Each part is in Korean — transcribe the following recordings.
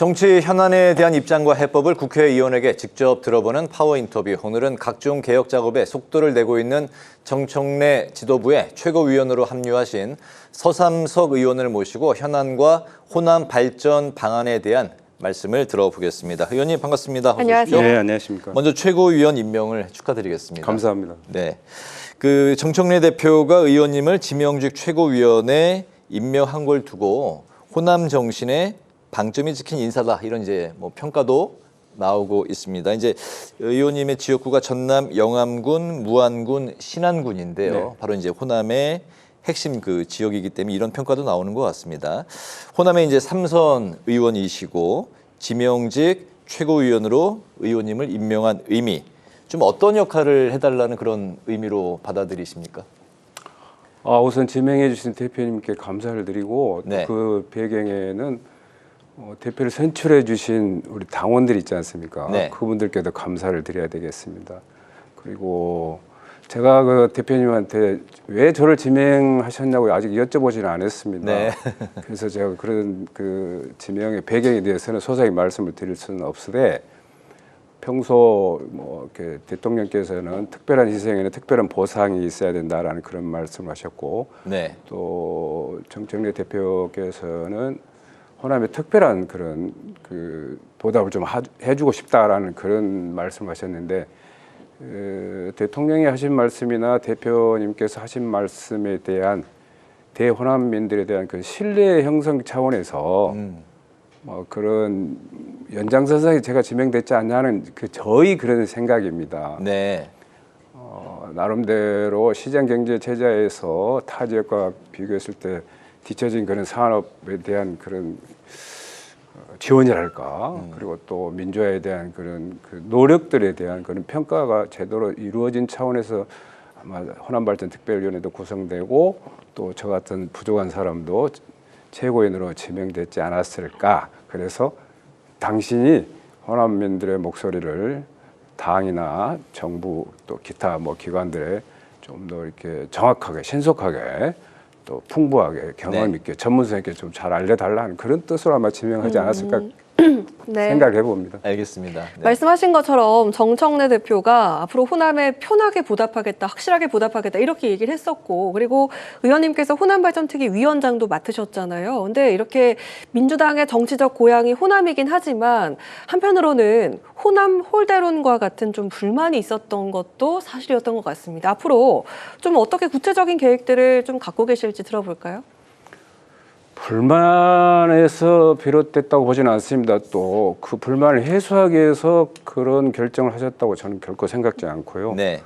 정치 현안에 대한 입장과 해법을 국회의원에게 직접 들어보는 파워 인터뷰. 오늘은 각종 개혁 작업에 속도를 내고 있는 정청래 지도부의 최고위원으로 합류하신 서삼석 의원을 모시고 현안과 호남 발전 방안에 대한 말씀을 들어보겠습니다. 의원님 반갑습니다. 안녕하세요. 네, 안녕하십니까. 먼저 최고위원 임명을 축하드리겠습니다. 감사합니다. 네, 그 정청래 대표가 의원님을 지명직 최고위원에 임명한 걸 두고 호남 정신에 방점이 찍힌 인사다, 이런 이제 평가도 나오고 있습니다. 이제 의원님의 지역구가 전남 영암군, 무안군, 신안군인데요. 네. 바로 이제 호남의 핵심 그 지역이기 때문에 이런 평가도 나오는 것 같습니다. 호남의 이제 3선 의원이시고 지명직 최고위원으로 의원님을 임명한 의미, 좀 어떤 역할을 해달라는 그런 의미로 받아들이십니까? 우선 지명해 주신 대표님께 감사를 드리고 네. 그 배경에는 대표를 선출해 주신 우리 당원들 있지 않습니까? 네. 그분들께도 감사를 드려야 되겠습니다. 그리고 제가 그 대표님한테 왜 저를 지명하셨냐고 아직 여쭤보지는 않았습니다. 네. 그래서 제가 그런 그 지명의 배경에 대해서는 소상히 말씀을 드릴 수는 없으되, 평소 이렇게 대통령께서는 특별한 희생에는 특별한 보상이 있어야 된다라는 그런 말씀을 하셨고, 네. 또 정청래 대표께서는 호남에 특별한 그런 그 보답을 좀 해주고 싶다라는 그런 말씀하셨는데, 대통령이 하신 말씀이나 대표님께서 하신 말씀에 대한 대호남민들에 대한 그 신뢰 형성 차원에서 그런 연장선상에 제가 지명됐지 않냐는 저희 그런 생각입니다. 네. 나름대로 시장 경제 체제에서 타 지역과 비교했을 때 뒤처진 그런 산업에 대한 그런 지원이랄까, 그리고 또 민주화에 대한 그런 그 노력들에 대한 그런 평가가 제대로 이루어진 차원에서 아마 호남발전특별위원회도 구성되고, 또 저 같은 부족한 사람도 최고위원으로 지명됐지 않았을까. 그래서 당신이 호남민들의 목소리를 당이나 정부 또 기타 기관들에 좀 더 이렇게 정확하게, 신속하게, 또 풍부하게, 경험 있게, 전문성 있게 좀 잘 알려달라는 그런 뜻으로 아마 지명하지 않았을까 네. 생각을 해봅니다. 알겠습니다. 네. 말씀하신 것처럼 정청래 대표가 앞으로 호남에 편하게 보답하겠다, 확실하게 보답하겠다 이렇게 얘기를 했었고, 그리고 의원님께서 호남발전특위 위원장도 맡으셨잖아요. 근데 이렇게 민주당의 정치적 고향이 호남이긴 하지만 한편으로는 호남 홀대론과 같은 좀 불만이 있었던 것도 사실이었던 것 같습니다. 앞으로 좀 어떻게 구체적인 계획들을 좀 갖고 계실지 들어볼까요? 불만에서 비롯됐다고 보지는 않습니다. 또 그 불만을 해소하기 위해서 그런 결정을 하셨다고 저는 결코 생각지 않고요. 네.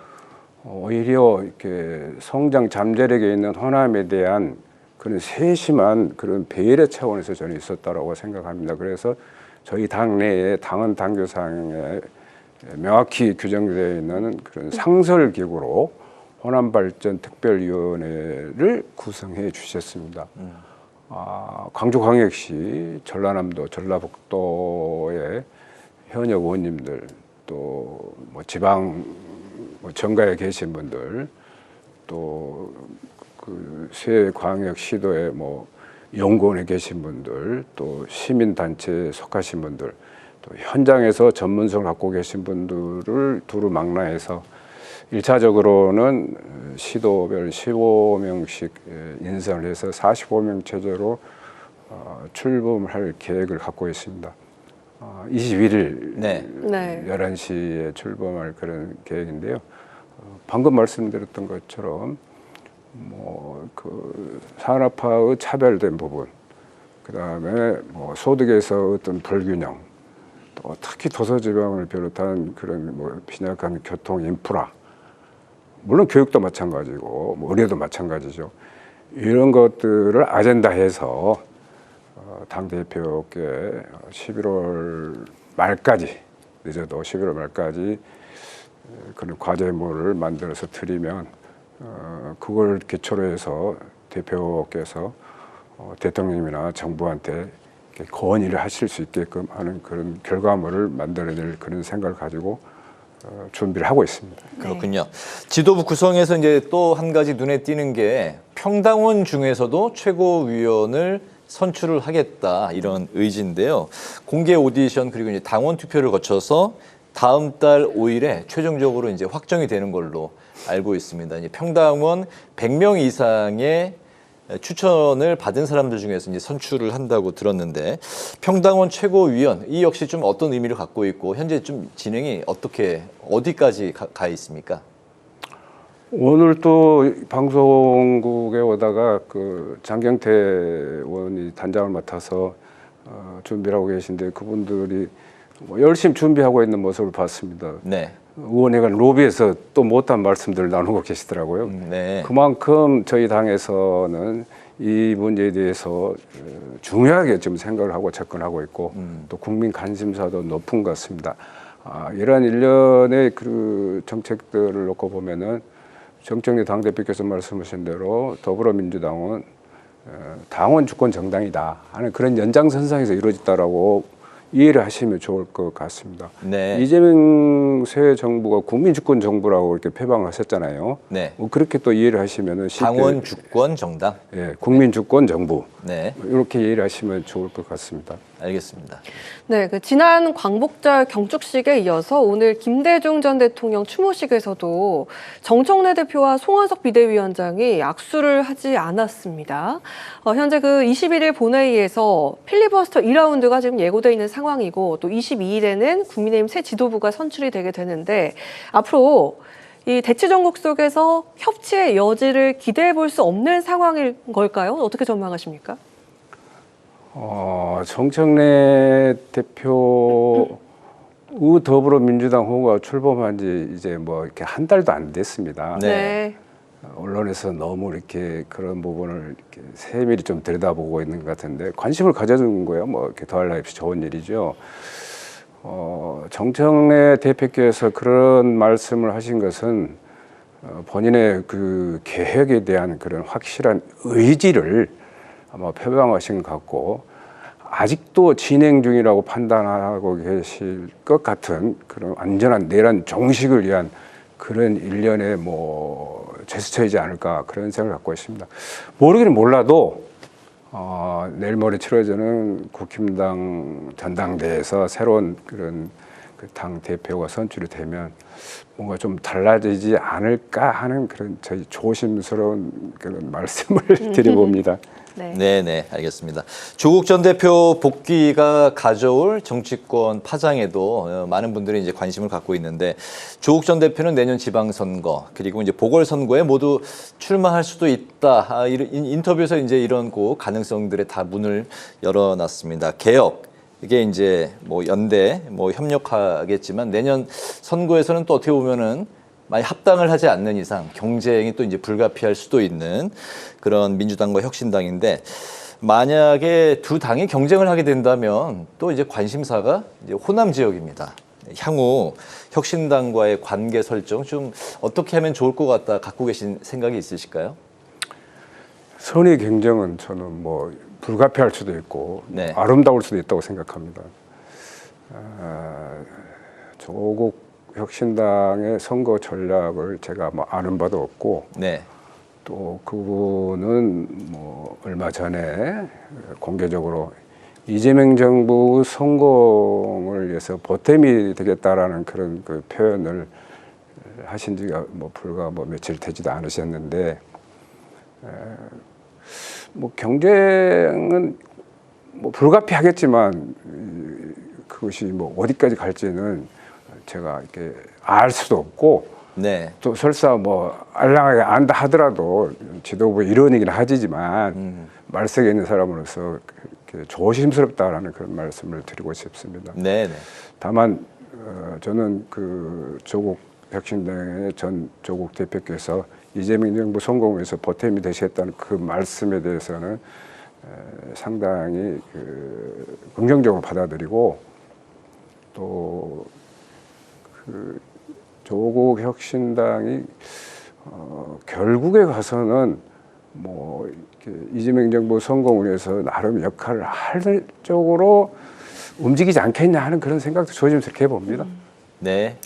오히려 이렇게 성장 잠재력에 있는 호남에 대한 그런 세심한 그런 배려 차원에서 저는 있었다라고 생각합니다. 그래서 저희 당 내에 당헌 당규상에 명확히 규정되어 있는 그런 상설기구로 호남발전특별위원회를 구성해 주셨습니다. 광주광역시, 전라남도, 전라북도의 현역 의원님들, 또 지방 정가에 계신 분들, 또 그 새 광역시도의 연구원에 계신 분들, 또 시민단체에 속하신 분들, 또 현장에서 전문성을 갖고 계신 분들을 두루 망라해서 1차적으로는 시도별 15명씩 인선을 해서 45명 체제로 출범할 계획을 갖고 있습니다. 21일 네. 11시에 출범할 그런 계획인데요. 방금 말씀드렸던 것처럼 그 산업화의 차별된 부분, 그다음에 소득에서 어떤 불균형, 또 특히 도서지방을 비롯한 그런 빈약한 교통 인프라, 물론 교육도 마찬가지고 의료도 마찬가지죠. 이런 것들을 아젠다해서 당대표께 11월 말까지, 늦어도 11월 말까지 그런 과제물을 만들어서 드리면 그걸 기초로 해서 대표께서 대통령님이나 정부한테 건의를 하실 수 있게끔 하는 그런 결과물을 만들어낼 그런 생각을 가지고 준비를 하고 있습니다. 그렇군요. 지도부 구성에서 이제 또 한 가지 눈에 띄는 게 평당원 중에서도 최고위원을 선출을 하겠다 이런 의지인데요. 공개 오디션 그리고 이제 당원 투표를 거쳐서 다음 달 5일에 최종적으로 이제 확정이 되는 걸로 알고 있습니다. 이제 평당원 100명 이상의 추천을 받은 사람들 중에서 이제 선출을 한다고 들었는데 평당원 최고위원 이 역시 좀 어떤 의미를 갖고 있고 현재 좀 진행이 어디까지 가 있습니까? 오늘 또 방송국에 오다가 그 장경태 의원이 단장을 맡아서 준비를 하고 계신데 그분들이 열심히 준비하고 있는 모습을 봤습니다. 네. 의원회관 로비에서 또 못한 말씀들을 나누고 계시더라고요. 네. 그만큼 저희 당에서는 이 문제에 대해서 중요하게 좀 생각을 하고 접근하고 있고 또 국민 관심사도 높은 것 같습니다. 이러한 일련의 그 정책들을 놓고 보면은 정청래 당대표께서 말씀하신 대로 더불어민주당은 당원 주권 정당이다 하는 그런 연장선상에서 이루어졌다라고 이해를 하시면 좋을 것 같습니다. 네. 이재명 새 정부가 국민주권 정부라고 이렇게 표방하셨잖아요. 네. 뭐 그렇게 또 이해를 하시면은 쉽게, 당원 주권 정당. 예, 국민주권 정부 네. 이렇게 이해를 하시면 좋을 것 같습니다. 알겠습니다. 네, 그 지난 광복절 경축식에 이어서 오늘 김대중 전 대통령 추모식에서도 정청래 대표와 송원석 비대위원장이 악수를 하지 않았습니다. 현재 그 21일 본회의에서 필리버스터 2라운드가 지금 예고돼 있는 상황이고 또 22일에는 국민의힘 새 지도부가 선출이 되게 되는데 앞으로 이 대치 전국 속에서 협치의 여지를 기대해 볼 수 없는 상황인 걸까요? 어떻게 전망하십니까? 정청래 대표 더불어민주당 후보가 출범한 지 이제 뭐 이렇게 한 달도 안 됐습니다. 네. 언론에서 너무 이렇게 그런 부분을 이렇게 세밀히 좀 들여다보고 있는 것 같은데 관심을 가져준 거예요. 뭐 이렇게 더할 나위 없이 좋은 일이죠. 정청래 대표께서 그런 말씀을 하신 것은 본인의 그 계획에 대한 그런 확실한 의지를 아마 표방하신 것 같고 아직도 진행 중이라고 판단하고 계실 것 같은 그런 안전한 내란 종식을 위한 그런 일련의 뭐 제스처이지 않을까 그런 생각을 갖고 있습니다. 모르기는 몰라도 내일 모레 치러지는 국힘당 전당대회에서 새로운 그런 그 당 대표가 선출이 되면 뭔가 좀 달라지지 않을까 하는 그런 저희 조심스러운 그런 말씀을 드려봅니다. 네, 알겠습니다. 조국 전 대표 복귀가 가져올 정치권 파장에도 많은 분들이 이제 관심을 갖고 있는데 조국 전 대표는 내년 지방선거 그리고 이제 보궐선거에 모두 출마할 수도 있다. 인터뷰에서 이제 이런 가능성들에 다 문을 열어놨습니다. 개혁. 이게 이제 뭐 연대, 뭐 협력하겠지만 내년 선거에서는 또 어떻게 보면은 많이 합당을 하지 않는 이상 경쟁이 또 이제 불가피할 수도 있는 그런 민주당과 혁신당인데 만약에 두 당이 경쟁을 하게 된다면 또 이제 관심사가 이제 호남 지역입니다. 향후 혁신당과의 관계 설정 좀 어떻게 하면 좋을 것 같다 갖고 계신 생각이 있으실까요? 선의 경쟁은 저는 뭐 불가피할 수도 있고 네. 아름다울 수도 있다고 생각합니다. 조국 혁신당의 선거 전략을 제가 뭐 아는 바도 없고 네. 또 그분은 뭐 얼마 전에 공개적으로 이재명 정부 성공을 위해서 보탬이 되겠다라는 그런 그 표현을 하신 지가 뭐 불과 뭐 며칠 되지도 않으셨는데 뭐 경쟁은 뭐 불가피하겠지만 그것이 뭐 어디까지 갈지는 제가 이렇게 알 수도 없고 네. 또 설사 뭐 알랑하게 안다 하더라도 지도부 일원이긴 하지만 말석에 있는 사람으로서 조심스럽다라는 그런 말씀을 드리고 싶습니다. 네. 다만 저는 그 조국 혁신당의 전 조국 대표께서 이재명 정부 성공을 위해서 보탬이 되셨다는 그 말씀에 대해서는 상당히 긍정적으로 받아들이고 또 그 조국 혁신당이 결국에 가서는 뭐 이재명 정부 성공을 위해서 나름 역할을 할 쪽으로 움직이지 않겠냐 하는 그런 생각도 조심스럽게 해봅니다. 네.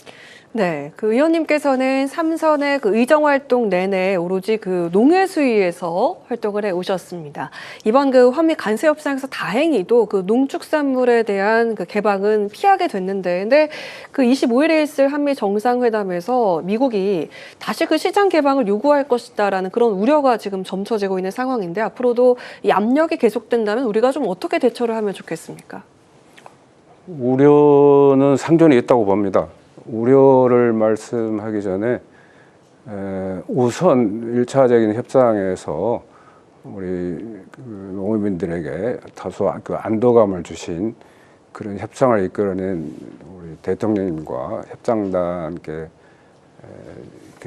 네, 그 의원님께서는 삼선의 그 의정 활동 내내 오로지 그 농해 수위에서 활동을 해 오셨습니다. 이번 그 한미 간세 협상에서 다행히도 그 농축산물에 대한 그 개방은 피하게 됐는데, 근데 그 25일에 있을 한미 정상회담에서 미국이 다시 그 시장 개방을 요구할 것이다라는 그런 우려가 지금 점쳐지고 있는 상황인데, 앞으로도 이 압력이 계속된다면 우리가 좀 어떻게 대처를 하면 좋겠습니까? 우려는 상존이 있다고 봅니다. 우려를 말씀하기 전에 우선 1차적인 협상에서 우리 그 농민들에게 다소 그 안도감을 주신 그런 협상을 이끌어낸 우리 대통령님과 협상단께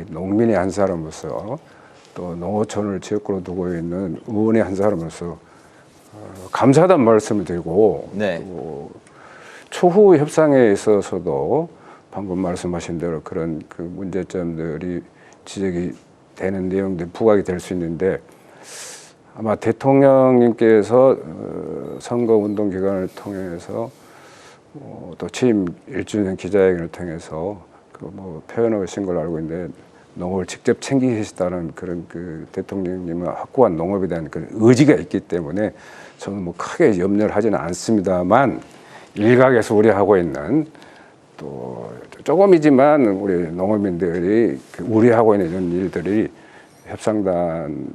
농민의 한 사람으로서 또 농어촌을 지역구로 두고 있는 의원의 한 사람으로서 감사하다는 말씀을 드리고 네. 또 초후 협상에 있어서도 방금 말씀하신 대로 그런 그 문제점들이 지적이 되는 내용들이 부각이 될 수 있는데 아마 대통령님께서 선거운동 기간을 통해서 또 취임 1주년 기자회견을 통해서 그 뭐 표현하신 걸로 알고 있는데 농업을 직접 챙기시다는 그런 그 대통령님의 확고한 농업에 대한 그런 의지가 있기 때문에 저는 뭐 크게 염려를 하지는 않습니다만 일각에서 우려하고 있는 또 조금이지만 우리 농업민들이 우려하고 있는 이런 일들이 협상단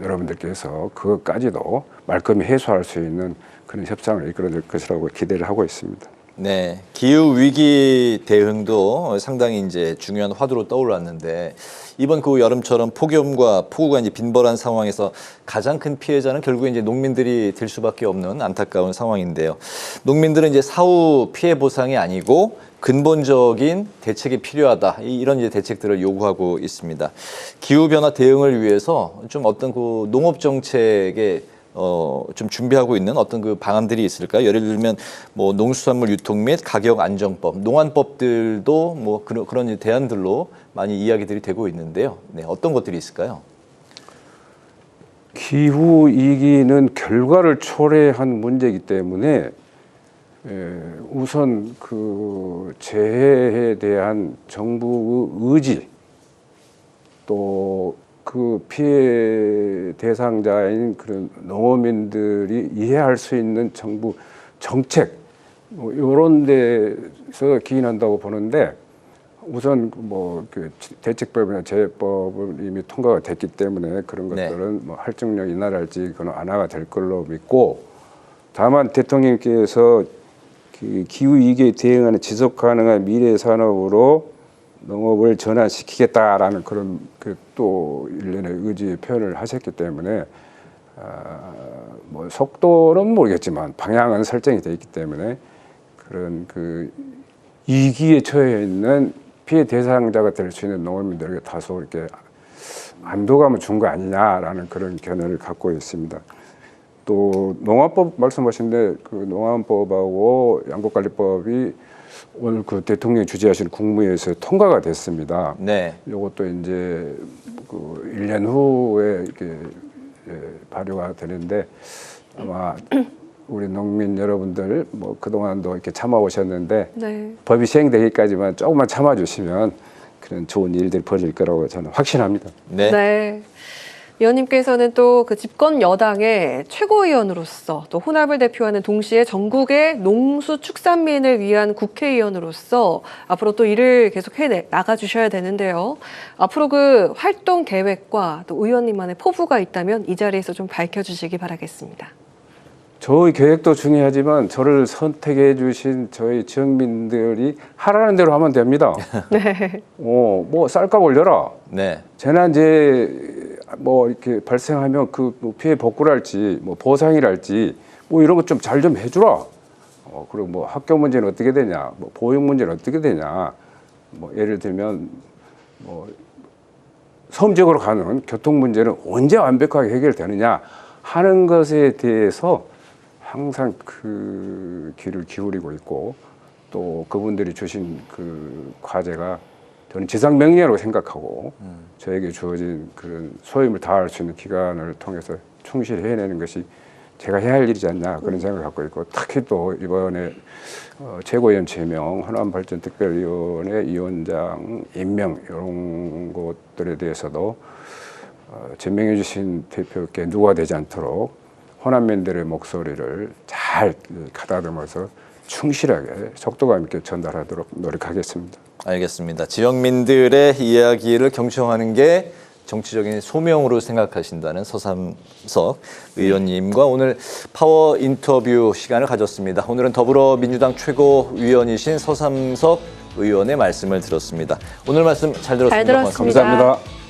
여러분들께서 그것까지도 말끔히 해소할 수 있는 그런 협상을 이끌어낼 것이라고 기대를 하고 있습니다. 네, 기후 위기 대응도 상당히 이제 중요한 화두로 떠올랐는데 이번 그 여름처럼 폭염과 폭우가 이제 빈번한 상황에서 가장 큰 피해자는 결국에 이제 농민들이 될 수밖에 없는 안타까운 상황인데요. 농민들은 이제 사후 피해 보상이 아니고 근본적인 대책이 필요하다. 이런 이제 대책들을 요구하고 있습니다. 기후 변화 대응을 위해서 좀 어떤 그 농업 정책에 좀 준비하고 있는 어떤 그 방안들이 있을까요? 예를 들면 뭐 농수산물 유통 및 가격 안정법, 농안법들도 뭐 그런 대안들로 많이 이야기들이 되고 있는데요. 네, 어떤 것들이 있을까요? 기후 위기는 결과를 초래한 문제이기 때문에 우선 그 재해에 대한 정부의 의지 또 그 피해 대상자인 그런 농어민들이 이해할 수 있는 정부 정책 뭐 이런 데서 기인한다고 보는데 우선 뭐 그 대책법이나 재해법은 이미 통과가 됐기 때문에 그런 것들은 뭐 할증력 인하랄지 그건 완화가 될 걸로 믿고 다만 대통령께서 기후 위기에 대응하는 지속 가능한 미래 산업으로 농업을 전환시키겠다라는 그런 또 일련의 의지의 표현을 하셨기 때문에 뭐 속도는 모르겠지만 방향은 설정이 되어 있기 때문에 그런 그 위기에 처해 있는 피해 대상자가 될 수 있는 농업민들에게 다소 이렇게 안도감을 준 거 아니냐라는 그런 견해를 갖고 있습니다. 또 농안법 말씀하신데 그 농안법하고 양곡관리법이 오늘 그 대통령이 주재하신 국무회의에서 통과가 됐습니다. 네. 이것도 이제 그 1년 후에 이렇게 발효가 되는데 아마 우리 농민 여러분들 뭐 그동안도 이렇게 참아오셨는데 네. 법이 시행되기까지만 조금만 참아주시면 그런 좋은 일들이 벌어질 거라고 저는 확신합니다. 네. 네. 위원님께서는 또 그 집권 여당의 최고위원으로서 또 혼합을 대표하는 동시에 전국의 농수축산민을 위한 국회의원으로서 앞으로 또 일을 계속 나가 주셔야 되는데요. 앞으로 그 활동 계획과 또 의원님만의 포부가 있다면 이 자리에서 좀 밝혀주시기 바라겠습니다. 저희 계획도 중요하지만 저를 선택해 주신 저희 지역민들이 하라는 대로 하면 됩니다. 네. 뭐 쌀값 올려라. 네. 재난재해 뭐 이렇게 발생하면 그 피해 복구랄지 뭐 보상이랄지 뭐 이런 것 좀 잘 좀 해주라. 그리고 뭐 학교 문제는 어떻게 되냐, 뭐 보육 문제는 어떻게 되냐. 뭐 예를 들면 뭐 섬 지역으로 가는 교통 문제는 언제 완벽하게 해결되느냐 하는 것에 대해서 항상 그 귀를 기울이고 있고 또 그분들이 주신 그 과제가 저는 지상명령이라고 생각하고 저에게 주어진 그런 소임을 다할 수 있는 기간을 통해서 충실히 해내는 것이 제가 해야 할 일이지 않나 그런 생각을 갖고 있고, 특히 또 이번에 최고위원 제명, 호남발전특별위원회 위원장 임명 이런 것들에 대해서도 제명해 주신 대표께 누가 되지 않도록 호남민들의 목소리를 잘 가다듬어서 충실하게 속도감 있게 전달하도록 노력하겠습니다. 알겠습니다. 지역민들의 이야기를 경청하는 게 정치적인 소명으로 생각하신다는 서삼석 의원님과 오늘 파워 인터뷰 시간을 가졌습니다. 오늘은 더불어민주당 최고위원이신 서삼석 의원의 말씀을 들었습니다. 오늘 말씀 잘 들었습니다. 잘 들었습니다. 감사합니다.